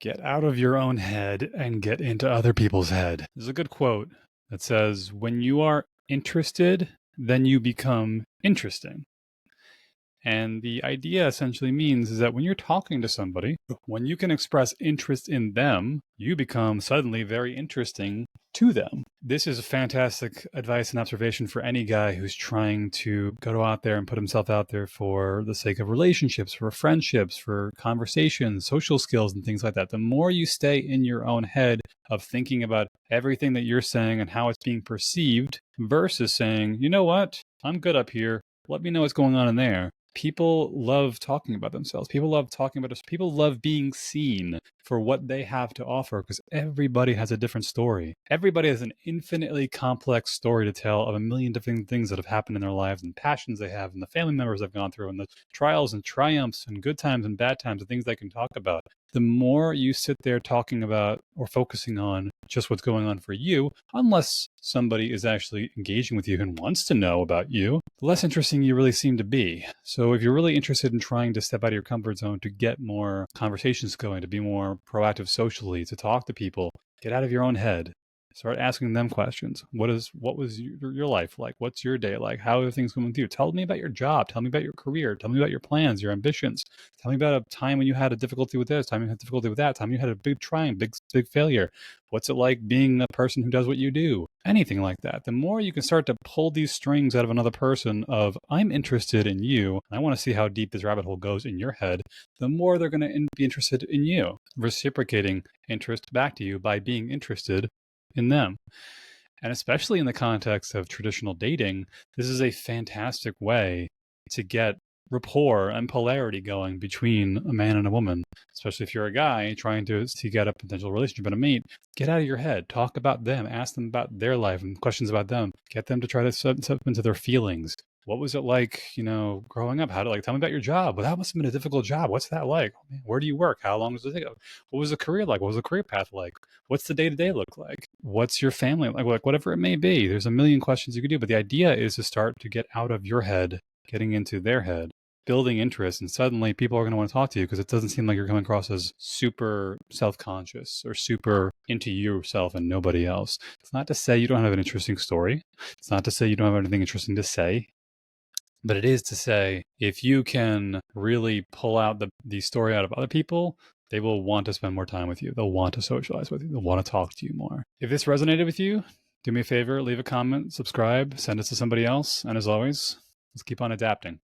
Get out of your own head and get into other people's head. There's a good quote that says, when you are interested, then you become interesting. And the idea essentially means is that when you're talking to somebody, when you can express interest in them, you become suddenly very interesting to them. This is a fantastic advice and observation for any guy who's trying to go out there and put himself out there for the sake of relationships, for friendships, for conversations, social skills, and things like that. The more you stay in your own head of thinking about everything that you're saying and how it's being perceived versus saying, you know what, I'm good up here. Let me know what's going on in there. People love talking about themselves. People love talking about us. People love being seen for what they have to offer because everybody has a different story. Everybody has an infinitely complex story to tell of a million different things that have happened in their lives and passions they have and the family members they've gone through and the trials and triumphs and good times and bad times and things they can talk about. The more you sit there talking about or focusing on just what's going on for you, unless somebody is actually engaging with you and wants to know about you, the less interesting you really seem to be. So if you're really interested in trying to step out of your comfort zone to get more conversations going, to be more proactive socially, to talk to people, get out of your own head. Start asking them questions. What was your life like? What's your day like? How are things going with you? Tell me about your job. Tell me about your career. Tell me about your plans, your ambitions. Tell me about a time when you had a difficulty with this, time you had difficulty with that, time you had a big triumph, big failure. What's it like being a person who does what you do? Anything like that. The more you can start to pull these strings out of another person of, I'm interested in you, and I want to see how deep this rabbit hole goes in your head, the more they're going to be interested in you, reciprocating interest back to you by being interested in them. And especially in the context of traditional dating, this is a fantastic way to get rapport and polarity going between a man and a woman, especially if you're a guy trying to seek out a potential relationship and a mate. Get out of your head, talk about them, ask them about their life and questions about them, get them to try to step into their feelings. What was it like, growing up? Tell me about your job. Well, that must have been a difficult job. What's that like? Where do you work? How long does it take? What was the career like? What was the career path like? What's the day-to-day look like? What's your family like? Whatever it may be. There's a million questions you could do, but the idea is to start to get out of your head, getting into their head, building interest, and suddenly people are going to want to talk to you because it doesn't seem like you're coming across as super self-conscious or super into yourself and nobody else. It's not to say you don't have an interesting story. It's not to say you don't have anything interesting to say. But it is to say, if you can really pull out the story out of other people, they will want to spend more time with you. They'll want to socialize with you. They'll want to talk to you more. If this resonated with you, do me a favor, leave a comment, subscribe, send it to somebody else. And as always, let's keep on adapting.